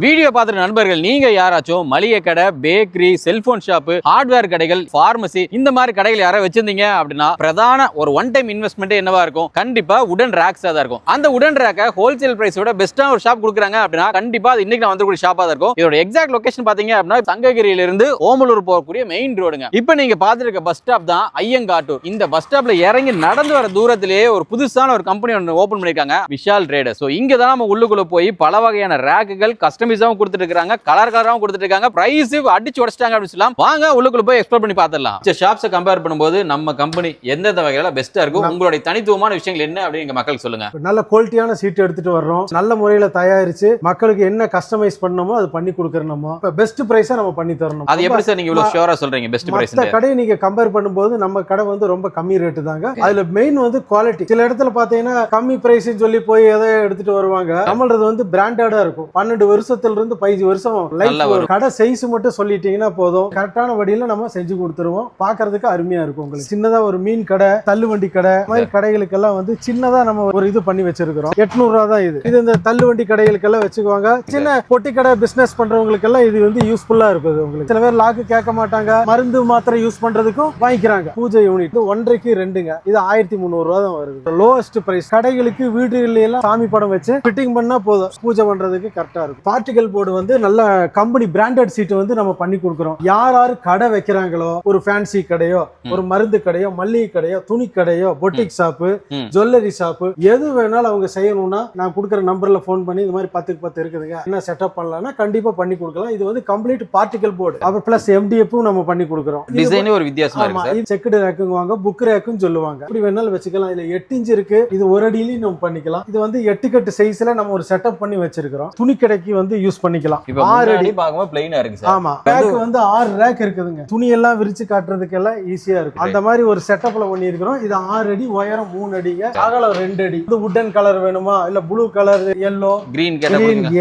Video பார்த்துட்டு நண்பர்கள் நீங்க யாராச்சும் மளிகை கடை, பேக்கரி, செல்போன் ஷாப், ஹார்ட்வேர் கடைகள், பார்மசி இந்த மாதிரி கடைகள் யாராவது வச்சிருந்தீங்க அப்படின்னா பிரதான ஒரு ஒன் டைம் இன்வெஸ்ட்மெண்ட் என்னவா இருக்கும்? கண்டிப்பா உடன் ரேக்ஸா தான் இருக்கும். அந்த உடன் ரேக்கை ஹோல்சேல் பிரைஸோட பெஸ்ட்டான ஒரு ஷாப் கொடுக்குறாங்க அப்படின்னா கண்டிப்பா அது இன்னைக்கு நான் வந்திருக்கிற ஷாப்பா தான் இருக்கும். இதோட எக்ஸாக்ட் லொகேஷன் பாத்தீங்க அப்படின்னா சங்ககிரியில இருந்து ஓமலூர் போகக்கூடிய மெயின் ரோடுங்க. இப்போ நீங்க பார்த்துருக்க பஸ் ஸ்டாப் தான் ஐயங்காட்டூர். இந்த பஸ் ஸ்டாப்ல இறங்கி நடந்து வர தூரத்திலேயே ஒரு புதுசான ஒரு கம்பெனி ஒன்று ஓபன் பண்ணிருக்காங்க, விஷால் ட்ரேடர்ஸ். ஸோ இங்க தான் நம்ம உள்ளுக்குள்ள போய் பல வகையான ரேக்குகள் கஸ்டமைஸாவும் கொடுத்துட்டு இருக்காங்க, கலர் கலராவும் கொடுத்துட்டு இருக்காங்க, பிரைஸ் அடிச்சு உடைச்சிட்டாங்க அப்படின்னு சொல்லலாம். வாங்க உள்ளுக்குள்ள போய் எக்ஸ்ப்ளோர் பண்ணி பார்த்துடலாம். ஷாப்ஸை கம்பேர் பண்ணும்போது நம்ம கம்பெனி எந்தெந்த வகையில பெஸ்டா இருக்கும், உங்களுடைய தனித்துவமான விஷயங்கள் என்ன அப்படின்னு மக்களுக்கு சொல்லுங்க. நல்ல குவாலிட்டியான சீட் எடுத்துட்டு வர்றோம், நல்ல முறையில தயாரிச்சு மக்களுக்கு என்ன கஸ்டமைஸ் பண்ணணுமோ அது பண்ணி கொடுக்கறோமோ பெஸ்ட் பிரைஸா நம்ம பண்ணி தரணும். அது எப்படி சார் நீங்க இவ்வளவு ஷூரா சொல்றீங்க பெஸ்ட் பிரைஸ்? மத்த கடையை நீங்க கம்பேர் பண்ணும்போது நம்ம கடை வந்து ரொம்ப கம்மி ரேட்டு தாங்க. அதுல மெயின் வந்து குவாலிட்டி. சில இடத்துல பாத்தீங்கன்னா கம்மி பிரைஸ் சொல்லி போய் எதை எடுத்துட்டு வருவாங்க, நம்மளது வந்து பிராண்டடா இருக்கும். 12 வருஷத்துல இருந்து 15 வருஷம் லைஃப். கடை சைஸ் மட்டும் சொல்லிட்டீங்கன்னா போதும், கரெக்டான வழியில நம்ம செஞ்சு கொடுத்துருவோம். பாக்குறதுக்கு அருமையா இருக்கும். உங்களுக்கு சின்னதா ஒரு மீன் கடை, தள்ளுவண்டி கடை மாதிரி கடைகளுக்கெல்லாம் வந்து சின்னதா நம்ம ஒரு இது பண்ணி வச்சிருக்கிறோம். 800 ரூபா தான் இது. இந்த தள்ளுவண்டி கடைகளுக்கெல்லாம் வச்சுக்குவாங்க. சின்ன பொட்டி கடை பிசினஸ் பண்றவங்களுக்கு எல்லாம் இது வந்து யூஸ்ஃபுல்லா இருக்குது. உங்களுக்கு சில பேர் லாக்கு கேட்க மாட்டாங்க, மருந்து மாத்திரை யூஸ் பண்றதுக்கும் வாங்கிக்கிறாங்க. பூஜை யூனிட் 1.5க்கு 2ங்க, இது 1300 ரூபா தான் வருது. Lowest price. கடைகளுக்கு வீடுகள்ல எல்லாம் சாமி படம் வச்சு ஃபிட்டிங் பண்ணா போதும், பூஜை பண்றதுக்கு கரெக்டா இருக்கும். பார்ட்டிகல் போர்டு வந்து நல்ல கம்பெனி பிராண்டட் சீட் வந்து நம்ம பண்ணி கொடுக்குறோம். யார் கடை வைக்கிறாங்களோ, ஒரு ஃபேன்சி கடையோ, ஒரு மருந்து கடையோ, மல்லிகை கடையோ, துணி கடையோ, பொட்டிக் ஷாப்பு, ஜுவல்லரி ஷாப்பு, எது வேணாலும் அவங்க செய்யணும்னா நான் கொடுக்குற நம்பர்ல போன் பண்ணி இந்த மாதிரி 10க்கு 10 இருக்குதுங்க, என்ன செட்டப் பண்ணலாம்னா கண்டிப்பா பண்ணி கொடுக்கலாம். இது வந்து கம்ப்ளீட் பார்ட்டிகல் போர்டு. அப்புறம் பிளஸ் எம்டிஎஃப்பும் நம்ம பண்ணி கொடுக்குறோம். டிசைனே ஒரு வித்தியாசமா இருக்கு சார். இது செக்குடு ரேக்குங்குவாங்க, புக் ரேக்குன்னு சொல்லுவாங்க. இப்படி வேணாலும் வச்சுக்கலாம். இதுல 8 இன்ச் இருக்கு, இது ஒரு அடியிலையும் நம்ம பண்ணிக்கலாம். இது வந்து 8 கட்டு சைஸ்ல நம்ம ஒரு செட்டப் பண்ணி வச்சிருக்கிறோம். துணி கடைக்கு வந்து யூஸ் பண்ணிக்கலாம். 6 அடி பார்க்கும்போது பிளைனா இருக்கு சார். ஆமா, ரேக் வந்து 6 ரேக் இருக்குதுங்க. துணி எல்லாம் விரிச்சு காட்டுறதுக்கு எல்லாம் ஈஸியா இருக்கு. அந்த மாதிரி ஒரு செட்டப்ல பண்ணி இருக்கிறோம். இது 6 அடி, உயரம் 3 அடிங்க, அகலம் 2 அடி. இது வுடன் கலர் வேணுமா, இல்ல ப்ளூ கலர், yellow, green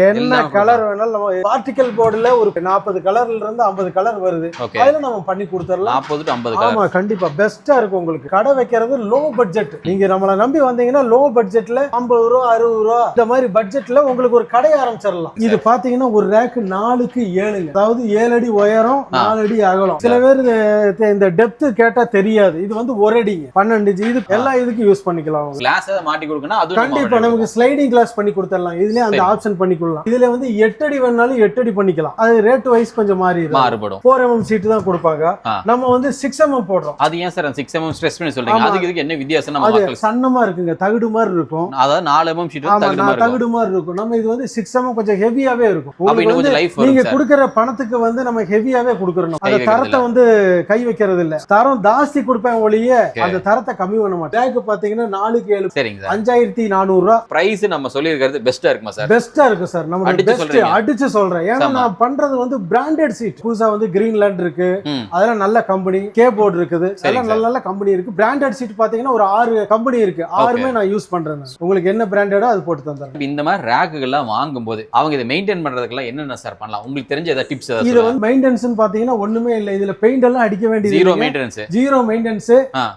என்ன கலர் வேணாலும் நம்ம பார்ட்டிகல் போர்டுல ஒரு 40 கலர்ல இருந்து 50 கலர் வருது. அதுல நம்ம பண்ணி கொடுத்துறலாம். 40 to 50 கலர். ஆமா, கண்டிப்பா பெஸ்டா இருக்கும். உங்களுக்கு கடை வைக்கிறது லோ பட்ஜெட். நீங்க நம்மள நம்பி வந்தீங்கன்னா லோ பட்ஜெட்ல 50 ரூபா 60 ரூபா இந்த மாதிரி பட்ஜெட்ல உங்களுக்கு ஒரு கடை ஆரம்பிச்சிடலாம். இது பாத்தீங்கன்னா ஒரு ரேக் 4க்கு 7ங்க, அதாவது 7 அடி உயரம், 4 அடி அகலம். சில பேர் இந்த டெப்த் கேட்டா தெரியாது. இது வந்து 1 அடிங்க, 12 இன்ச். இது எல்லா இதுக்கு யூஸ் பண்ணிக்கலாம். கிளாஸ் மாட்டி கொடுக்கணும், அது கண்டிப்பா நமக்கு ஸ்லைடிங் கிளாஸ் பண்ணி கொடுத்துடலாம். இதுலயே அந்த ஆப்ஷன் பண்ணி கொடுக்கலாம். இதுல வந்து 8 அடி வேணாலும் 8 அடி பண்ணிக்கலாம். அது ரேட் வைஸ் கொஞ்சம் மாறுபடும். 4mm சீட் தான் கொடுப்பாங்க, நம்ம வந்து 6mm போடுறோம். அது ஏன் சார் 6mm ஸ்ட்ரெஸ் பண்ணி சொல்றீங்க? அதுக்கு இதுக்கு என்ன வித்தியாசம்? நம்ம மக்கள் சன்னமா இருக்குங்க, தகடு மாதிரி இருக்கும். அதாவது 4mm சீட் தகடு மாதிரி இருக்கும். நம்ம இது வந்து 6mm கொஞ்சம் ஹெவியாவே இருக்கும். நீங்க நீங்க கொடுக்கிற பணத்துக்கு வந்து நம்ம ஹெவியாவே கொடுக்கறோம். அந்த தரத்தை வந்து கை வைக்கிறது இல்ல. தரம் ஜாஸ்தி கொடுப்பேன் ஒழிய அந்த தரத்தை கம்மி பண்ண மாட்டேன். ரேக் பாத்தீங்கன்னா 4க்கு 7, சரிங்க சார், 5400 ரூபா. பிரைஸ் நம்ம சொல்லி இருக்கிறது பெஸ்டா இருக்குமா சார்? பெஸ்டா இருக்கு சார். நம்ம அடிச்சு சொல்றேன். ஏன்னா நான் பண்றது வந்து பிராண்டட் சீட். புதுசா வந்து கிரீன்லாண்ட் இருக்கு, அதெல்லாம் நல்ல கம்பெனி. கே போர்டு இருக்குது, அதெல்லாம் நல்ல நல்ல கம்பெனி இருக்கு. பிராண்டட் சீட் பாத்தீங்கன்னா ஒரு 6 கம்பெனி இருக்கு. 6மே நான் யூஸ் பண்றேன். உங்களுக்கு என்ன பிராண்டடோ அது போட்டு தந்துறேன். இந்த மாதிரி ரேக்குகள் எல்லாம் வாங்கும்போது அவங்க இதை மெயின்டைன் பண்றதுக்குலாம் என்னென்ன சார் பண்ணலாம்? உங்களுக்கு தெரிஞ்ச ஏதாவது டிப்ஸ்? இது வந்து மெயின்டெனன்ஸ் பாத்தீங்கன்னா ஒண்ணுமே இல்ல. இதுல பெயிண்ட் எல்லாம் அடிக்க வேண்டியது ஜீரோ மெயின்டெனன்ஸ்.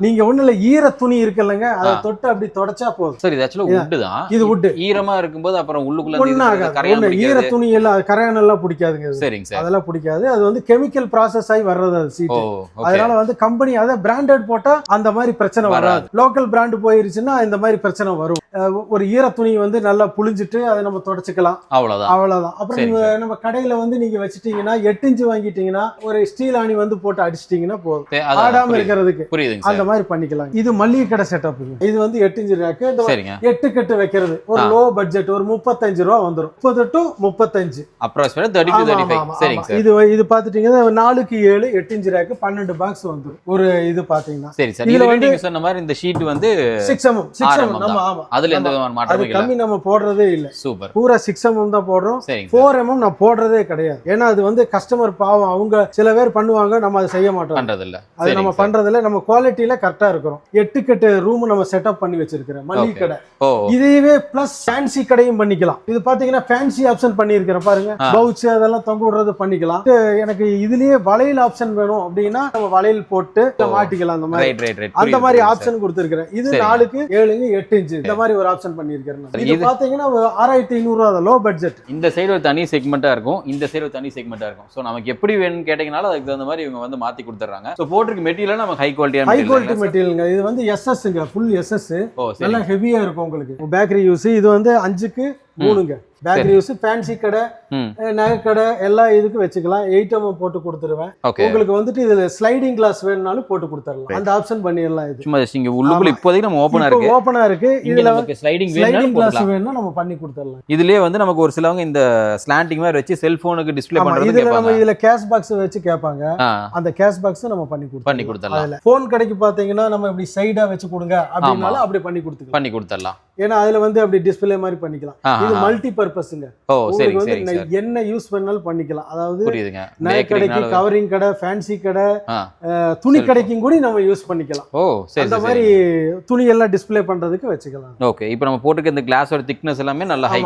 நீங்க ஒண்ணு இல்ல, ஈர துணி இருக்குல்லங்க, அதை தொட்டு அப்படி தொடச்சா போதும். சரி, இது ஆக்சுவலா வுட் தான். இது வுட் ஈரமா இருக்கும்போது அப்புறம் உள்ளுக்குள்ள கரையான் ஈர துணி எல்லாம் கரையான் எல்லாம் பிடிக்காதுங்க. சரிங்க சார், அதெல்லாம் பிடிக்காது. அது வந்து கெமிக்கல் ப்ராசஸ் ஆகி வர்றது அது சீட். அதனால வந்து கம்பெனி அதை பிராண்டட் போட்டா அந்த மாதிரி பிரச்சனை வராது. லோக்கல் பிராண்ட் போயிருச்சுன்னா இந்த மாதிரி பிரச்சனை வரும். ஒரு ஈர துணி வந்து நல்லா புளிஞ்சிட்டு அதை நம்ம தொடச்சுக்கலாம், அவ்வளவுதான். அப்புறம் நம்ம கடையில வந்து நீங்க வச்சுட்டீங்கன்னா 8 இன்ச் வாங்கிட்டீங்கன்னா ஒரு ஸ்டீல் ஆணி வந்து போட்டு அடிச்சிட்டீங்கன்னா போதும், ஆடாம இருக்கிறதுக்கு. அந்த மாதிரி பண்ணிக்கலாம். இது மல்லிகை கடை செட்டப். இது வந்து 8 இன்ச் ரேக்கு, 8 கட்டு வைக்கிறது. ஒரு லோ பட்ஜெட் ஒரு 35 ரூபா வந்துடும். 30 to 35 இது பாத்துட்டீங்கன்னா 4க்கு 7 8 இன்ச் ரேக்கு 12 பாக்ஸ் வந்துடும். ஒரு இது பாத்தீங்கன்னா இதுல வந்து நீங்க சொன்ன மாதிரி இந்த ஷீட் வந்து 6mm நம்ம ஆமா, அதுல எந்த மாற்றமும் இல்ல. கம்மி நம்ம போடுறதே இல்ல. சூப்பர். பூரா 6mm தான் போடுறோம். 4mm நான் போடுறதே கிடையாது. ஏன்னா அது வந்து கஸ்டமர் பாவம், அவங்க சில பேர் பண்ணுவாங்க, நம்ம அதை செய்ய மாட்டோம். அது நம்ம பண்றதுல நம்ம குவாலிட்டியில கரெக்டா இருக்கிறோம். 8 கட்டு ரூம் நம்ம செட்டப் பண்ணி வச்சிருக்கிறோம். மல்லிகை கடை. இதுவே பிளஸ் ஃபேன்சி கடையும் பண்ணிக்கலாம். இது பாத்தீங்கன்னா ஃபேன்சி ஆப்ஷன் பண்ணி இருக்கிறேன் பாருங்க. பவுச் அதெல்லாம் தொங்க விடுறது பண்ணிக்கலாம். எனக்கு இதுலயே வளையல் ஆப்ஷன் வேணும் அப்படின்னா நம்ம வளையல் போட்டு மாட்டிக்கலாம். அந்த மாதிரி ஆப்ஷன் கொடுத்திருக்கிறேன். இது 4க்கு 7ங்க 8 இன்ச் இந்த மாதிரி ஒரு ஆப்ஷன் பண்ணிருக்கிறேன். இது பாத்தீங்கன்னா 6500 ரூபா லோ பட்ஜெட். இந்த சைடு ஒரு தனி செக்மெண்ட்டாக இருக்கும், இந்த சைடு ஒரு தனி செக்மெண்ட்டாக இருக்கும். ஸோ நமக்கு எப்படி வேணும்னு கேட்டிங்கனாலும் அதுக்கு தகுந்த மாதிரி இவங்க வந்து மாற்றி கொடுத்துட்றாங்க. ஸோ போட்டிருக்க மெட்டீரியல் நமக்கு ஹை குவாலிட்டி மெட்டீரியலுங்க. இது வந்து எஸ்எஸ்ங்க, ஃபுல் எஸ்எஸ். ஓ நல்லா ஹெவியா இருக்கும் உங்களுக்கு. Bakery use. இது வந்து 5க்கு 3ங்க. பேக்கரி யூஸ், ஃபேன்சி கடை, நகை கடை எல்லா இதுக்கும் வச்சுக்கலாம். 8mm போட்டு கொடுத்துருவேன். உங்களுக்கு வந்துட்டு இதுல ஸ்லைடிங் கிளாஸ் வேணும்னாலும் போட்டு கொடுத்துடலாம். அந்த ஆப்ஷன் பண்ணிடலாம். இது சும்மா இங்க உள்ளுக்குள்ள இப்போதைக்கு நம்ம ஓபனா இருக்கு. இதுல நமக்கு ஸ்லைடிங் கிளாஸ் வேணும்னா நம்ம பண்ணி கொடுத்துடலாம். இதுலயே வந்து நமக்கு ஒரு சிலவங்க இந்த ஸ்லாண்டிங் மாதிரி வச்சு செல்போனுக்கு டிஸ்ப்ளே பண்றது இதுல நம்ம இதுல கேஷ் பாக்ஸ் வச்சு கேட்பாங்க. அந்த கேஷ் பாக்ஸ் நம்ம பண்ணி கொடுத்துடலாம். போன் கடைக்கு பாத்தீங்கன்னா நம்ம இப்படி சைடா வச்சு கொடுங்க அப்படினாலும் அப்படி பண்ணி கொடுத்துடலாம். ஏன்னா அதுல வந்து அப்படி டிஸ்ப்ளே மாதிரி பண்ணிக்கலாம். இது மல்டி பர்பஸ்ங்க. ஓ சரி சரி. என்ன யூஸ் பண்ணாலும் பண்ணிக்கலாம். அதாவது நகை கடைக்கு, கவரிங் கடை, ஃபேன்சி கடை, துணி கடைக்கும் கூட நம்ம யூஸ் பண்ணிக்கலாம். ஓ சரி. அந்த மாதிரி துணி எல்லாம் டிஸ்ப்ளே பண்றதுக்கு வச்சுக்கலாம். ஓகே. இப்போ நம்ம போட்டுக்க இந்த கிளாஸோட திக்னஸ் எல்லாமே நல்ல ஹை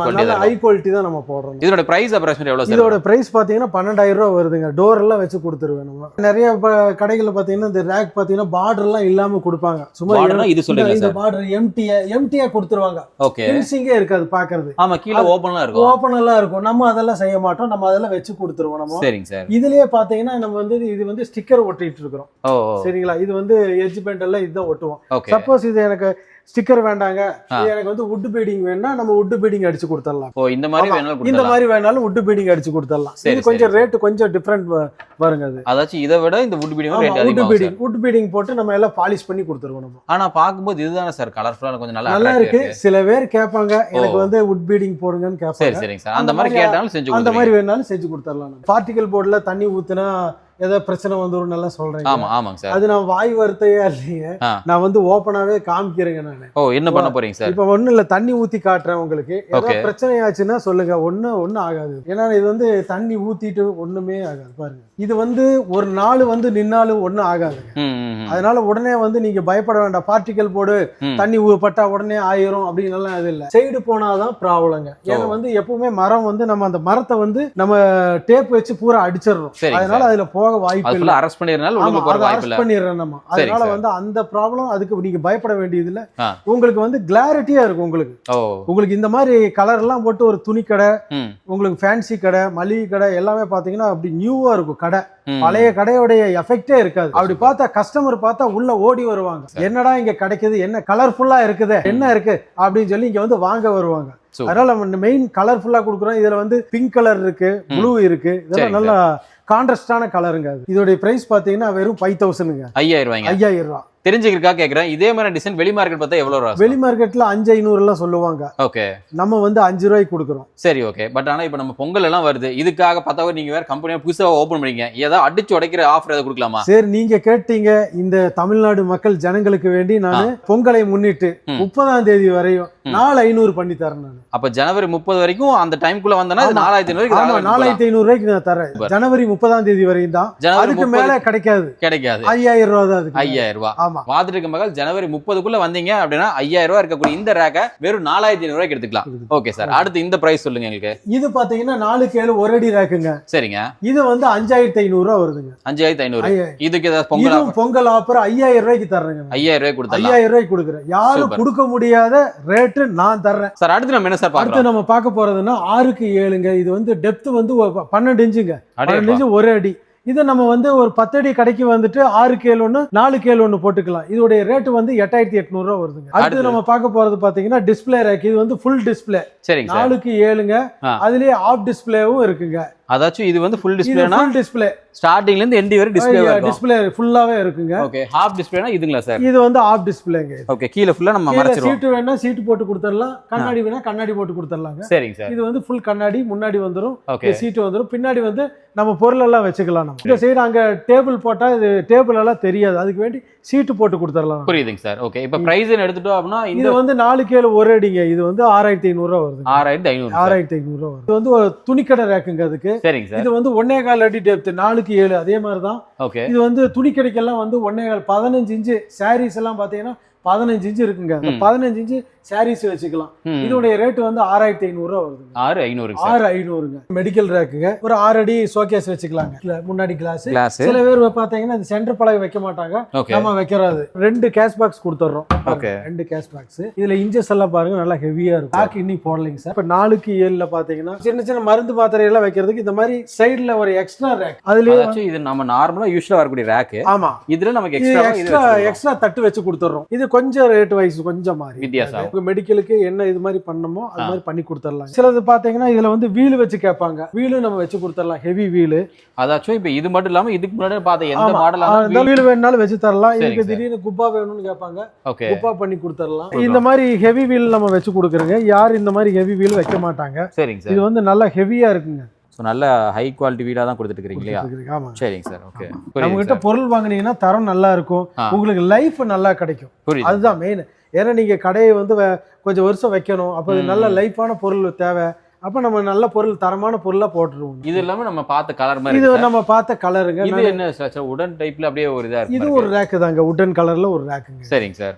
குவாலிட்டி தான் நம்ம போடுறோம். இதோட பிரைஸ் அப்ராக்ஸிமேட் எவ்வளவு சார்? இதோட பிரைஸ் பாத்தீங்கன்னா 12,000 ரூபாய் வருதுங்க. டோர் எல்லாம் வச்சு கொடுத்துருவேன். நம்ம நிறைய கடைகள்ல பாத்தீங்கன்னா இந்த ரேக் பாத்தீங்கன்னா பார்டர் எல்லாம் இல்லாம கொடுப்பாங்க. சும்மா இது சொல்லுங்க இந்த பார்டர் எம்டியா கொடுத்துருவாங்க. ஓகே. ஃபினிஷிங்கே இருக்காது பாக்குறது. ஆமா, கீழ ஓபன்லாம் இருக்கும். ஓபன்லாம் இருக்கும். நம்ம அதெல்லாம் செய்ய மாட்டோம். நம்ம அதெல்லாம் வச்சு கொடுத்துருவோம். நம்ம சரிங்க சார். இதுலயே பாத்தீங்கன்னா நம்ம வந்து இது வந்து ஸ்டிக்கர் ஒட்டிட்டு இருக்கிறோம். சரிங்களா? இது வந்து எட்ஜ் பெயிண்ட் எல்லாம் இதுதான் ஒட்டுவோம். சப்போஸ் இது எனக்கு ஸ்டிக்கர் வேண்டாங்க, எனக்கு வந்து வுட் பீடிங் வேணா நம்ம வுட் பீடிங் அடிச்சு கொடுத்துடலாம். ஓ இந்த மாதிரி வேணாலும் வுட் பீடிங் அடிச்சு கொடுத்துடலாம். இது கொஞ்சம் ரேட் கொஞ்சம் டிஃபரண்ட் வருங்க. அது அதாச்சும் இதை விட இந்த வுட் பீடிங் ரேட் அதிகமா வரும். வுட் பீடிங் போட்டு நம்ம எல்லாம் பாலிஷ் பண்ணி கொடுத்துருவோம் நம்ம. ஆனா பாக்கும்போது இதுதானே சார் கலர்ஃபுல்லா கொஞ்சம் நல்லா இருக்கு. சில பேர் கேட்பாங்க எனக்கு வந்து வுட் பீடிங் போடுங்கன்னு கேட்பாங்க. சரி சரிங்க சார். அந்த மாதிரி கேட்டாலும் செஞ்சு கொடுத்துறோம். அந்த மாதிரி வேணாலும் செஞ்சு கொடுத்துடலாம். பார்ட்டிகல் போர்டுல தண்ணி ஊத்துனா ஏதோ பிரச்சனை வந்துரும் நல்லா சொல்றேன். ஆமா ஆமாங்க சார். அது நான் வாய் வார்த்தையா இல்லைங்க. நான் வந்து ஓபனாவே காமிக்கிறேங்க நானு. ஓ என்ன பண்ண போறீங்க சார்? இப்ப ஒண்ணு இல்ல, தண்ணி ஊத்தி காட்டுறேன் உங்களுக்கு. ஏதாவது பிரச்சனை ஆச்சுன்னா சொல்லுங்க. ஒண்ணு ஆகாது. ஏன்னா இது வந்து தண்ணி ஊத்திட்டு ஒண்ணுமே ஆகாது. பாருங்க, இது வந்து ஒரு நாள் வந்து நின்னாலும் ஒண்ணும் ஆகாதுங்க. அதனால உடனே வந்து நீங்க பயப்பட வேண்டாம். பார்ட்டிகல் போர்டு தண்ணி பட்டா உடனே ஆயிரும் அப்படின்னு எல்லாம் இது இல்ல. சைடு போனாதான் ப்ராப்ளங்க. ஏன்னா வந்து எப்பவுமே மரம் வந்து நம்ம அந்த மரத்தை வந்து நம்ம டேப் வச்சு பூரா அடிச்சிடறோம். அதனால அதுல வாய்ப்பு இல்ல. அரெஸ்ட் பண்ணிரனால உங்களுக்கு போற வாய்ப்பு இல்ல. பண்ணிரறோம் நம்ம. அதனால வந்து அந்த ப்ராப்ளம் அதுக்கு நீங்க பயப்பட வேண்டியது இல்ல. உங்களுக்கு வந்து கிளாரிட்டியா இருக்கும். உங்களுக்கு இந்த மாதிரி கலர் எல்லாம் போட்டு ஒரு துணி கடை, உங்களுக்கு ஃபேன்சி கடை, மளிகை கடை எல்லாமே பாத்தீங்கன்னா அப்படி நியூவா இருக்கும் கடை. பழைய கடையோடைய எஃபெக்டே இருக்காது. அப்படி பார்த்தா கஸ்டமர் பார்த்தா உள்ள ஓடி வருவாங்க. என்னடா இங்க கிடைக்குது, என்ன கலர்ஃபுல்லா இருக்குது, என்ன இருக்கு அப்படின்னு சொல்லி இங்க வந்து வாங்க வருவாங்க. அதனால நம்ம மெயின் கலர்ஃபுல்லா கொடுக்குறோம். இதுல வந்து பிங்க் கலர் இருக்கு, ப்ளூ இருக்கு. இதெல்லாம் நல்லா கான்ட்ராஸ்டான கலருங்க. அது இதோட பிரைஸ் பாத்தீங்கன்னா வெறும் 5,000ங்க. 5,000 ரூபாய். தெரிஞ்சுக்கிறக்கா கேக்குறேன். இதே மாதிரி டிசைன் வெளி மார்க்கெட் பார்த்தா எவ்வளவு ரூபா? வெளி மார்க்கெட்ல 5,500 எல்லாம் சொல்லுவாங்க. ஓகே. நம்ம வந்து 5 ரூபாய்க்கு கொடுக்குறோம். சரி ஓகே. பட் ஆனா இப்போ நம்ம பொங்கல் எல்லாம் வருது, இதுக்காக பார்த்தா நீங்க வேற கம்பெனியா புதுசா ஓபன் பண்ணீங்க, ஏதாவது அடிச்சு உடைக்கிற ஆஃபர் ஏதாவது கொடுக்கலாமா? சரி, நீங்க கேட்டீங்க. இந்த தமிழ்நாடு மக்கள் ஜனங்களுக்கு வேண்டி நான் பொங்கலை முன்னிட்டு 30ஆம் தேதி வரையும் 4,500 பண்ணி தரேன் நான். அப்ப ஜனவரி 30 வரைக்கும் அந்த டைம்குள்ள வந்தனா 4,500 4,500 ரூபாய்க்கு நான் தரேன். ஜனவரி 30ஆம் தேதி வரையும் தான். அதுக்கு மேல கிடைக்காது. 5,000 ரூபாய் தான். 5,000 ரூபாய். ஆமா. வாதிட்டு மகள் ஜனவரி 30க்குள்ள வந்தீங்க அப்படின்னா 5,000 ரூபாய் இருக்கக்கூடிய இந்த ரேக்க வெறும் 4,500 ரூபாய்க்கு எடுத்துக்கலாம். Okay sir. அடுத்து இந்த பிரைஸ் சொல்லுங்க எங்களுக்கு. இது பாத்தீங்கன்னா 4 ஒரு அடி ரேக்குங்க. சரிங்க. இது வந்து 5,500 ரூபாய் வருதுங்க. 5,500. இதுக்கு ஏதாவது பொங்கல் ஆஃபர் 5,000 ரூபாய்க்கு தர்றேங்க. 5,000 ரூபாய் கொடுத்தலாம். 5,000 ரூபாய்க்கு கொடுக்குறேன். யாரும் கொடுக்க முடியாத ரேட் நான் தர்றேன் சார். அடுத்து நம்ம என்ன சார் பார்க்கறோம்? அடுத்து நம்ம பார்க்க போறதுன்னா 6க்கு 7ங்க. இது வந்து டெப்த் வந்து 12 இன்ச்சுங்க. 12 இன்ச்சு ஒரு அடி. இதை நம்ம வந்து ஒரு 10 அடி கடைக்கு வந்துட்டு 6 1 4 1 போட்டுக்கலாம். இதோடைய ரேட் வந்து 8,800 ரூபாய் வருதுங்க. அடுத்து நம்ம பார்க்க போறது பாத்தீங்கன்னா டிஸ்பிளே ரேக். இது வந்து ஃபுல் டிஸ்பிளே. சரிங்க. 4க்கு 7ங்க. அதுலயே ஆஃப் டிஸ்பிளேவும் இருக்குங்க. அதாச்சும் இது வந்து ஃபுல் டிஸ்பிளேனா? Full display. ஸ்டார்டிங்ல இருந்து எண்ட் வரை டிஸ்பிளே இருக்கும். டிஸ்பிளே ஃபுல்லாவே இருக்குங்க. ஓகே. ஹாஃப் டிஸ்பிளேனா இதுங்களா சார்? இது வந்து ஆஃப் டிஸ்பிளேங்க. ஓகே. கீழ ஃபுல்லா நம்ம மறைச்சிரோம். சீட் வேணா சீட் போட்டு கொடுத்துறலாம். கண்ணாடி வேணா கண்ணாடி போட்டு கொடுத்துறலாங்க. சரிங்க சார். இது வந்து ஃபுல் கண்ணாடி. முன்னாடி வந்துரும், சீட் வந்துரும். பின்னாடி வந்து நம்ம பொருள் எல்லாம் வச்சுக்கலாம். நம்ம இந்த சைடு அங்க டேபிள் போட்டா இது டேபிள் எல்லாம் தெரியாது. அதுக்கு வேண்டி சீட் போட்டு கொடுத்துறலாம். புரியுதுங்க சார். ஓகே. இப்போ பிரைஸ் எடுத்துட்டோம் அப்படினா இது வந்து 4 ஒரு அடிங்க. இது வந்து 6,500 ரூபாய் வருது. 6,500 ரூபாய். இது வந்து ஒரு துணிக்கடை ரேக்குங்க. அதுக்கு சரிங்க சார். இது வந்து 1.25 அடி டெப்த். 4க்கு 7 அதே மாதிரி தான். ஓகே. இது வந்து துணி கடைக்கெல்லாம் வந்து 1.25 15 இன்ச்சு சாரீஸ் எல்லாம் பாத்தீங்கன்னா 15 இன்ச்சு இருக்குங்க. அந்த 15 இன்ச்சு சாரீஸ் வச்சுக்கலாம். இதோட ரேட் வந்து 6500 ரூபா வருது. 6500ங்க. மெடிக்கல் ரேக்குங்க. ஒரு 6 அடி ஷோகேஸ் வச்சுக்கலாங்க. முன்னாடி கிளாஸ். சில பேர் பாத்தீங்கன்னா இந்த சென்டர் பலகை வைக்க மாட்டாங்க. நம்ம வைக்கிறது 2 கேஷ் பாக்ஸ் கொடுத்துறோம். 2 கேஷ் பாக்ஸ். இதுல இன்ச்சஸ் எல்லாம் பாருங்க நல்லா ஹெவியா இருக்கும். பேக் இன்னி போடலைங்க சார். இப்ப 4x7ல பாத்தீங்கன்னா சின்ன சின்ன மருந்து மாத்திரை எல்லாம் வைக்கிறதுக்கு இந்த மாதிரி சைடுல ஒரு எக்ஸ்ட்ரா ரேக். அதுலயே இது நம்ம நார்மலா யூசுவலா வரக்கூடிய ரேக். ஆமா, இதுல நமக்கு எக்ஸ்ட்ரா தட்டு வச்சு கொடுத்துறோம். இது கொஞ்சம் ரேட் வைஸ் கொஞ்சம் மாறி வித்தியாசம். மெடிக்கலுக்கு என்ன இது மாதிரி பண்ணணுமோ அது மாதிரி பண்ணி கொடுத்துடலாம். சிலது பாத்தீங்கன்னா இதுல வந்து வீல் வச்சு கேட்பாங்க. வீலும் நம்ம வச்சு கொடுத்துடலாம். Heavy wheel. அதாச்சும் இப்ப இது மட்டும் இல்லாம இதுக்கு முன்னாடி பார்த்த எந்த மாடல் வீல் வேணும்னாலும் வச்சு தரலாம். இதுக்கு திடீர்னு குப்பா வேணும்னு கேட்பாங்க. குப்பா பண்ணி கொடுத்துடலாம். இந்த மாதிரி ஹெவி வீல் நம்ம வச்சு கொடுக்குறோங்க. யாரும் இந்த மாதிரி ஹெவி வீல் வைக்க மாட்டாங்க. சரிங்க சார். இது வந்து நல்லா ஹெவியா இருக்குங்க. நல்ல ஹை குவாலிட்டி வீடா தான் கொடுத்துட்டு இருக்கீங்களா? ஆமா. சரிங்க சார். ஓகே. நம்ம கிட்ட பொருள் வாங்குனீங்கன்னா தரம் நல்லா இருக்கும். உங்களுக்கு லைஃப் நல்லா கிடைக்கும். அதுதான் மெயின். ஏன்னா நீங்க கடையை வந்து கொஞ்சம் வருஷம் வைக்கணும். அப்போ நல்ல லைஃபான பொருள் தேவை. அப்ப நம்ம நல்ல பொருள் தரமான பொருளா போட்டுருவோம். இது எல்லாமே நம்ம பார்த்த கலர் மாதிரி. இது நம்ம பார்த்த கலருங்க. இது என்ன சார்? உடன் டைப்ல அப்படியே ஒரு இதா இருக்கு. இது ஒரு ரேக் தாங்க. உடன் கலர்ல ஒரு ரேக்குங்க. சரிங்க சார்.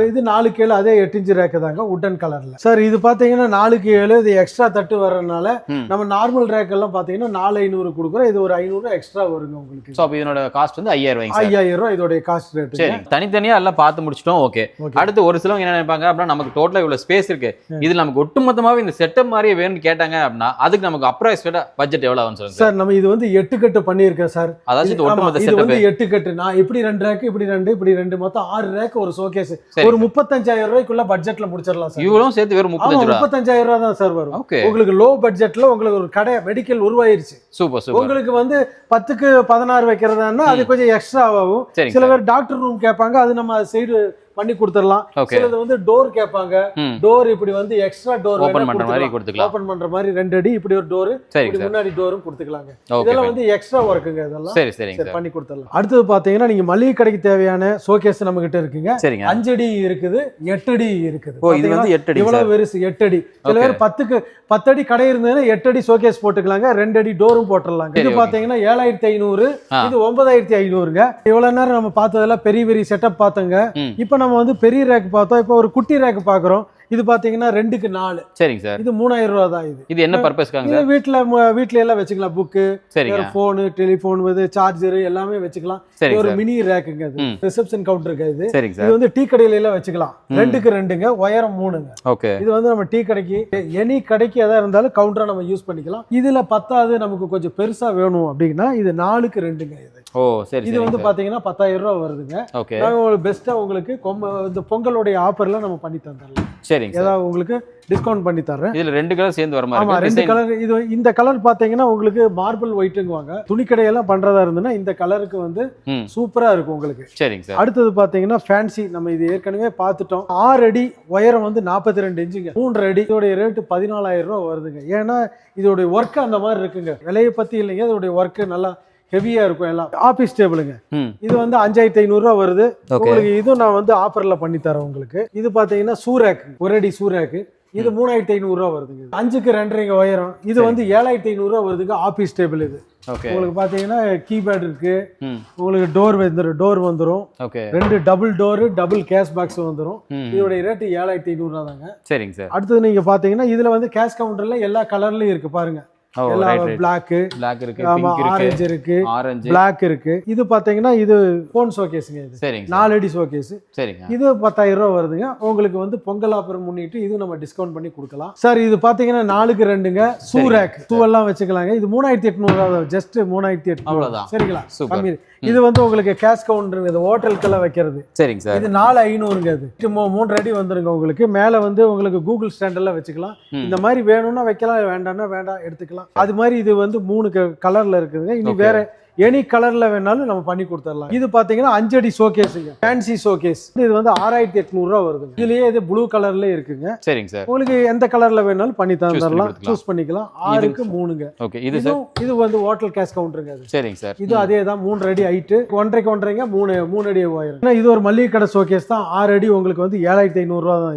இது 4x7 அதே 8 இன்ச் ரேக் தாங்க. உடன் கலர்ல. சார் இது பாத்தீங்கன்னா 4x7 இது எக்ஸ்ட்ரா தட்டு வரதுனால நம்ம நார்மல் ரேக் எல்லாம் பாத்தீங்கன்னா 4500 கொடுக்குறோம். இது ஒரு 500 எக்ஸ்ட்ரா வருங்க உங்களுக்கு. சோ அப்ப இதனோட காஸ்ட் வந்து 5000 ரூபாய். 5000 ரூபாய் இதோட காஸ்ட் ரேட். சரி, தனித்தனியா எல்லாம் பார்த்து முடிச்சிட்டோம். ஓகே. அடுத்து ஒரு சிலவங்க என்ன நினைப்பாங்க அப்படின்னா, நமக்கு டோட்டலா இவ்வளவு ஸ்பேஸ் இருக்கு, இதுல நமக்கு ஒட்டுமொத்தமாவே இந்த செட்டப் மாதிரியே வேணும்னு கேட்டாங்க அப்படின்னா அதுக்கு நமக்கு அப்ராக்சிமேட்டா பட்ஜெட் எவ்வளவு ஆகும் சொல்லுங்க சார்? நம்ம இது வந்து 8 கட்டு பண்ணியிருக்கேன் சார். அதாவது இது ஒட்டுமொத்த செட்டப். இது வந்து 8 கட்டு. நான் இப்படி 2 ரேக், இப்படி 2, இப்படி 2, மொத்தம் 6 ரேக் ஒரு ஷோகேஸ். ஒரு 35000 ரூபாய்க்குள்ள பட்ஜெட்ல முடிச்சிடலாம் சார். இவ்வளவு சேர்த்து வெறும் 35000 ரூபாய் தான் சார் வரும். உங்களுக்கு லோ பட்ஜெட்ல உங்களுக்கு ஒரு கடை மெடிக்கல் உருவாயிருச்சு. Super super. உங்களுக்கு வந்து 10க்கு 16 வைக்கிறதுனா அது கொஞ்சம் எக்ஸ்ட்ரா ஆகும். சில பேர் டாக்டர் ரூம் கேட்பாங்க. அது நம்ம சைடு பண்ணி கொடுத்துடலாம். சிலது வந்து டோர் கேட்பாங்க. டோர் இப்படி வந்து எக்ஸ்ட்ரா டோர் ஓபன் பண்ற மாதிரி கொடுத்துக்கலாம். ஓபன் பண்ற மாதிரி 2 அடி இப்படி ஒரு டோர், இப்படி முன்னாடி டோரும் கொடுத்துக்கலாங்க. இதெல்லாம் வந்து எக்ஸ்ட்ரா வர்க்குங்க. இதெல்லாம் சரி சரிங்க சார், பண்ணி கொடுத்துடலாம். அடுத்து பாத்தீங்கன்னா நீங்க மளிகை கடைக்கு தேவையான ஷோகேஸ் நம்ம கிட்ட இருக்குங்க. 5 அடி இருக்குது, 8 அடி இருக்குது. இது வந்து 8 அடி. இவ்வளவு பெருசு 8 அடி. சில பேர் 10க்கு 10 அடி கடை இருந்ததுன்னா 8 அடி ஷோகேஸ் போட்டுக்கலாங்க. 2 அடி டோரும் போட்டுடலாங்க. இது பாத்தீங்கன்னா 7500, இது 9500ங்க. இவ்வளவு நேரம் நம்ம பார்த்ததெல்லாம் பெரிய பெரிய செட்டப் பார்த்தோங்க. இப்போ நம்ம வந்து பெரிய ரேக் பார்த்தோம். இப்போ ஒரு குட்டி ரேக் பாக்குறோம். இது பாத்தீங்கன்னா 2க்கு 4. சரிங்க சார். இது 3000 ரூபாய் தான். இது என்ன பர்பஸ்க்காக? இது வீட்ல எல்லாம் வச்சுக்கலாம். புக்கு, போன், டெலிபோன், சார்ஜர் எல்லாமே வச்சுக்கலாம். ஒரு மினி ரேக்குங்க. இது ரிசப்ஷன் கவுண்டருக்கு. இது வந்து டீ கடையில எல்லாம் வச்சுக்கலாம். 2க்கு 2ங்க, உயரம் 3ங்க. ஓகே. இது வந்து நம்ம டீ கடைக்கு எனி கடைக்கு எதா இருந்தாலும் கவுண்டரா நம்ம யூஸ் பண்ணிக்கலாம். இதுல 10வது நமக்கு கொஞ்சம் பெருசா வேணும் அப்படின்னா இது 4க்கு 2ங்க. இது இது வந்து பாத்தீங்கன்னா 10000 ரூபாய் வருதுங்க. நாங்க பெஸ்டா உங்களுக்கு இந்த பொங்கலுடைய ஆஃபர்ல நம்ம பண்ணி தந்துடலாம். சரிங்க, ஏதாவது உங்களுக்கு டிஸ்கவுண்ட் பண்ணி தரேன். இதுல 2 கலர் சேர்ந்து வர மாதிரி. ஆமா, 2 கலர். இது இந்த கலர் பாத்தீங்கன்னா உங்களுக்கு மார்பிள் ஒயிட்ங்குவாங்க. துணி கடையெல்லாம் பண்றதா இருந்ததுன்னா இந்த கலருக்கு வந்து சூப்பரா இருக்கும் உங்களுக்கு. சரிங்க சார். அடுத்தது பாத்தீங்கன்னா ஃபேன்சி. நம்ம இது ஏற்கனவே பார்த்துட்டோம். 6 அடி உயரம் வந்து 42 இன்ச்சுங்க. 3 அடி. இதோட ரேட் 14000 ரூபாய் வருதுங்க. ஏன்னா இதோட ஒர்க் அந்த மாதிரி இருக்குங்க. விலையை பத்தி இல்லைங்க, இதோட ஒர்க் நல்லா ஹெவியா இருக்கும். எல்லாம் ஆபீஸ் டேபிளுங்க. இது வந்து 5500 ரூபாய் வருது உங்களுக்கு. இது நான் வந்து ஆஃபர்ல பண்ணி தரேன் உங்களுக்கு. இது பாத்தீங்கன்னா சூரேக், 1 அடி சூரேக். இது 3500 ரூபாய் வருதுங்க. 5க்கு 2.5 உயரம். இது வந்து 7500 ரூபாய் வருதுங்க. Office table. இது உங்களுக்கு பாத்தீங்கன்னா கீபேட் இருக்கு. உங்களுக்கு டோர் வந்துரும். 2 double door, double cash box வந்துரும். இதோட ரேட் 7500 ரூபாய் தாங்க. சரிங்க சார். அடுத்தது நீங்க பாத்தீங்கன்னா இதுல வந்து கேஷ் கவுண்டர்ல எல்லா கலர்லயும் இருக்கு பாருங்க. பிளாக் இருக்கு, ஆரஞ்சு இருக்கு, பிளாக் இருக்கு. இது பாத்தீங்கன்னா இது போன் ஷோகேஸ்ங்க. இது 4 அடி ஷோகேஸ். இது 10000 ரூபாய் வருதுங்க. உங்களுக்கு வந்து பொங்கல் ஆஃபர் முன்னிட்டு இது நம்ம டிஸ்கவுண்ட் பண்ணி கொடுக்கலாம் சார். இது பாத்தீங்கன்னா 4க்கு 2ங்க. சூரேக், எல்லாம் வச்சுக்கலாங்க. இது 3800 ரூபாய். ஜஸ்ட் 3800 அவ்வளவுதான். சரிங்களா? கம்மி. இது வந்து உங்களுக்கு கேஷ் கவுண்டர். இது ஹோட்டலுக்கெல்லாம் வைக்கிறது. சரிங்க சார். இது 4500ங்க. இது 3 அடி வந்துருங்க உங்களுக்கு. மேல வந்து உங்களுக்கு கூகுள் ஸ்டாண்ட் எல்லாம் வச்சுக்கலாம். இந்த மாதிரி வேணும்னா வைக்கலாம், வேண்டாம்னா வேண்டாம் எடுத்துக்கலாம். அது மாதிரி இது வந்து 3 கலர்ல இருக்குதுங்க. இனி வேற எனி கலர்ல வேணாலும் நம்ம பண்ணி கொடுத்துடலாம். இது பாத்தீங்கன்னா 5 அடி ஷோகேஸ்ங்க. Fancy showcase. இது வந்து 6800 ரூபாய் வருதுங்க. இதுலயே இது ப்ளூ கலர்ல இருக்குங்க. சரிங்க சார். உங்களுக்கு எந்த கலர்ல வேணாலும் பண்ணி தந்துடலாம். சூஸ் பண்ணிக்கலாம். 6க்கு 3ங்க. ஓகே. இது வந்து ஹோட்டல் கேஷ் கவுண்டருங்க. அது சரிங்க சார். இது அதே தான். 3 அடி ஹைட், 1.5க்கு 1.5ங்க, 3 அடி உயரம். இது ஒரு மல்லிகை கடை ஷோகேஸ் தான். 6 அடி உங்களுக்கு வந்து 7500 ரூபாய் தான்.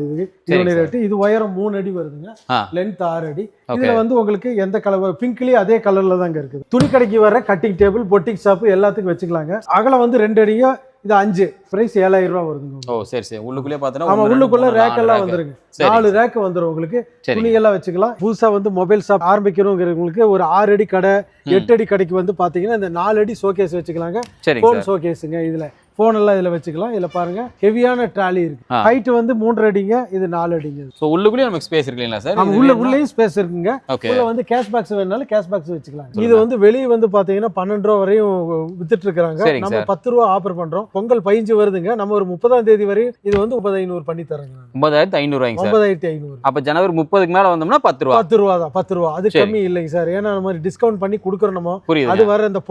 இதோட ரேட். இது உயரம் 3 அடி வருதுங்க. லென்த் 6 அடி. இதுல வந்து உங்களுக்கு எந்த கலர், பிங்க்லயே அதே கலர்ல தாங்க இருக்குது. துணி கடைக்கு வர கட்டிங் டேபிள், பொட்டிக் ஷாப் எல்லாத்துக்கும் வச்சுக்கலாங்க. அகலம் வந்து 2 அடியும், இது 5 பிரைஸ் 7000 ரூபாய் வருதுங்க. ஓ சரி சரி. உள்ளுக்குள்ளே பார்த்தோன்னா ஆமா, உள்ளுக்குள்ள ரேக் எல்லாம் வந்துருங்க. 4 ரேக் வந்துரும் உங்களுக்கு. துணி எல்லாம் வச்சுக்கலாம். புதுசா வந்து மொபைல் ஷாப் ஆரம்பிக்கிறவங்களுக்கு ஒரு 6 அடி கடை 8 அடி கடைக்கு வந்து பாத்தீங்கன்னா இந்த 4 அடி ஷோகேஸ் வச்சுக்கலாங்க. போன் ஷோகேஸுங்க. இதுல போன் எல்லாம் இதுல வச்சுக்கலாம். இதுல பாருங்க ஹெவியான ட்ராலி இருக்கு. ஹைட் வந்து 3 அடிங்க, இது 4 அடிங்க. சோ உள்ளுக்குள்ளே நமக்கு ஸ்பேஸ் இருக்குங்களா சார்? நம்ம உள்ளேயும் ஸ்பேஸ் இருக்குங்க. உள்ள வந்து கேஷ் பாக்ஸ் வேணாலும் கேஷ் பாக்ஸ் வச்சுக்கலாம். இது வந்து வெளிய வந்து பாத்தீங்கன்னா 12 ரூபாய் வரையும் வித்துட்டு இருக்காங்க. நம்ம 10 ரூபாய் ஆஃபர் பண்றோம். பொங்கல் 15 வருதுங்க. நம்ம ஒரு 30ஆம் தேதி வரை இது வந்து 3500 பண்ணி தரேங்க. 9500 ரூபாய்ங்க சார். 9500. அப்ப ஜனவரி 30க்கு மேல வந்தோம்னா 10 ரூபாய். 10 ரூபாய் தான். 10 ரூபாய். அது கம்மி இல்லைங்க சார். ஏன்னா நம்ம டிஸ்கவுண்ட் பண்ணி கொடுக்குறோம். நம்ம புரியுது. அது வர இந்த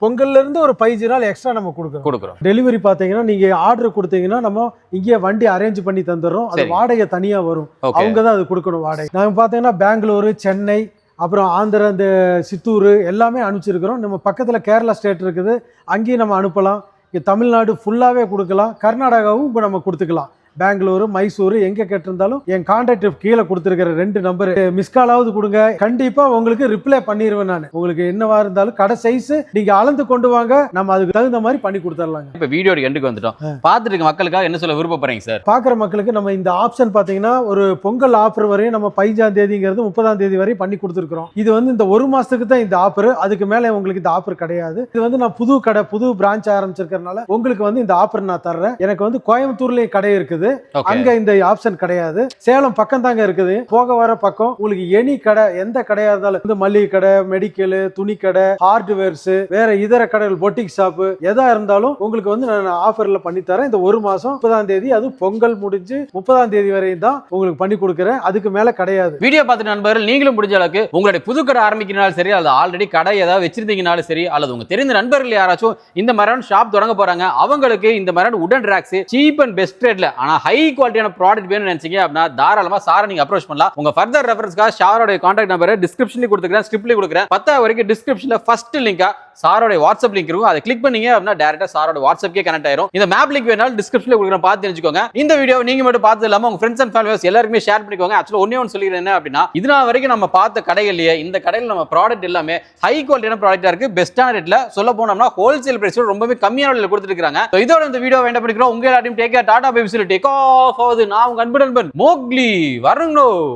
பொங்கல்ல இருந்து ஒரு 15 நாள் எக்ஸ்ட்ரா நம்ம கொடுக்குறோம். டெலிவரி பாத்தீங்கன்னா நீங்க ஆர்டர் கொடுத்தீங்கன்னா நம்ம இங்கே வண்டி அரேஞ்ச் பண்ணி தந்துடுறோம். அது வாடகை தனியா வரும். அவங்க தான் அது கொடுக்கணும் வாடகை. நாங்க பாத்தீங்கன்னா பெங்களூரு, சென்னை, அப்புறம் ஆந்திரா, இந்த சித்தூர் எல்லாமே அனுப்பிச்சிருக்கிறோம். நம்ம பக்கத்துல கேரளா ஸ்டேட் இருக்குது, அங்கேயும் நம்ம அனுப்பலாம். இங்கே தமிழ்நாடு ஃபுல்லாவே கொடுக்கலாம். கர்நாடகாவும் இப்போ நம்ம கொடுத்துக்கலாம். பெங்களூரு, மைசூர் எங்க கேட்டிருந்தாலும் என் கான்டாக்ட் கீழே கொடுத்துருக்கிற 2 நம்பர் மிஸ் காலாவது கொடுங்க. கண்டிப்பா உங்களுக்கு ரிப்ளை பண்ணிடுவேன். நான் உங்களுக்கு என்னவா இருந்தாலும் கடை சைஸ் நீங்க அளந்து கொண்டு வாங்க, நம்ம அதுக்கு தகுந்த மாதிரி பண்ணி கொடுத்துடலாங்க. இப்ப வீடியோ எண்டுக்கு வந்துட்டோம். பார்த்துட்டு இருக்க மக்களுக்காக என்ன சொல்ல விருப்பப்படுறீங்க சார்? பாக்குற மக்களுக்கு நம்ம இந்த ஆப்ஷன் பாத்தீங்கன்னா ஒரு பொங்கல் ஆஃபர் வரையும் நம்ம 15ஆம் தேதிங்கிறது 30ஆம் தேதி வரை பண்ணி கொடுத்துருக்கோம். இது வந்து இந்த 1 மாசத்துக்கு தான் இந்த ஆஃபர். அதுக்கு மேல உங்களுக்கு இந்த ஆஃபர் கிடையாது. இது வந்து நான் புது கடை, புது பிரான்ச் ஆரம்பிச்சிருக்கிறதுனால உங்களுக்கு வந்து இந்த ஆஃபர் நான் தர்றேன். எனக்கு வந்து கோயம்புத்தூர்லயே கடை இருக்குது. அங்க இந்த ஆப்ஷன் கிடையாது. சேலம் பக்கம் தாங்க இருக்குது. போக வர பக்கம் உங்களுக்கு எனி கடை, எந்த கடையா இருந்தாலும் இந்த மளிகை கடை, மெடிக்கல், துணி கடை, ஹார்ட்வேர்ஸ், வேற இதர கடைகள், பொட்டிக் ஷாப் எதா இருந்தாலும் உங்களுக்கு வந்து நான் ஆஃபர்ல பண்ணி தரேன். இந்த 1 மாசம் 30ஆம் தேதி, அது பொங்கல் முடிஞ்சு 30ஆம் தேதி வரையும் தான் உங்களுக்கு பண்ணி கொடுக்குறேன். அதுக்கு மேல கிடையாது. வீடியோ பார்த்துட்டு நண்பர்கள் நீங்களும் முடிஞ்ச அளவுக்கு உங்களுடைய புது கடை ஆரம்பிக்கிறனாலும் சரி, அல்லது ஆல்ரெடி கடை ஏதாவது வச்சிருந்தீங்கனாலும் சரி, அல்லது உங்க தெரிந்த நண்பர்கள் யாராச்சும் இந்த மாதிரியான ஷாப் தொடங்க போறாங்க, அவங்களுக்கு இந்த மாதிரியான உடன் ரேக்ஸ் சீப் அண்ட் பெஸ்ட் ரேட்ல ஆனா ஹை குவாலிட்டியான ப்ராடக்ட் வேணும்னு நினைச்சீங்க அப்படின்னா தாராளமா சாரை நீங்க அப்ரோச் பண்ணலாம். உங்க ஃபர்தர் ரெஃபரன்ஸ்க்காக சாரோட கான்டாக்ட் நம்பரை டிஸ்கிரிப்ஷன்ல கொடுத்துக்கிறேன், ஸ்கிரிப்ட்ல கொடுக்குறேன். 10 வரைக்கும் டிஸ்கிரிப்ஷன்ல ஃபர்ஸ்ட் லிங்கா சாரோட வாட்ஸ்அப் லிங்க் இருக்கும். அதை கிளிக் பண்ணீங்க அப்படின்னா டைரக்டா சாரோட வாட்ஸ்அப்க்கே கனெக்ட் ஆயிரும். இந்த மேப் லிங்க் வேணாலும் டிஸ்கிரிப்ஷன்ல கொடுக்குறேன், பார்த்து தெரிஞ்சுக்கோங்க. இந்த வீடியோ நீங்க மட்டும் பார்த்து இல்லாம உங்க ஃப்ரெண்ட்ஸ் அண்ட் ஃபாலோவர்ஸ் எல்லாருமே ஷேர் பண்ணிக்கோங்க. ஆக்சுவலா ஒண்ணே சொல்லிக்கிறேன் என்ன அப்படின்னா, இதனால வரைக்கும் நம்ம பார்த்த கடைகள்லயே இந்த கடையில் நம்ம ப்ராடக்ட் எல்லாமே ஹை குவாலிட்டியான ப்ராடக்ட்டா இருக்கு. பெஸ்டான ரேட்ல சொல்ல போனோம்னா ஹோல்சேல் பிரைஸ் ரொம்பவே கம்மியான விலையில கொடுத்துட்டு இருக்காங்க. இதோட இந்த வீடியோ வேண்டாம் பண்ணிக்கிறோம். உங்க எல்லாரையும் take care, tata bye bye, take off ஆகுது. நான் உங்க அன்பு நண்பன் மோக்லி வரணும்.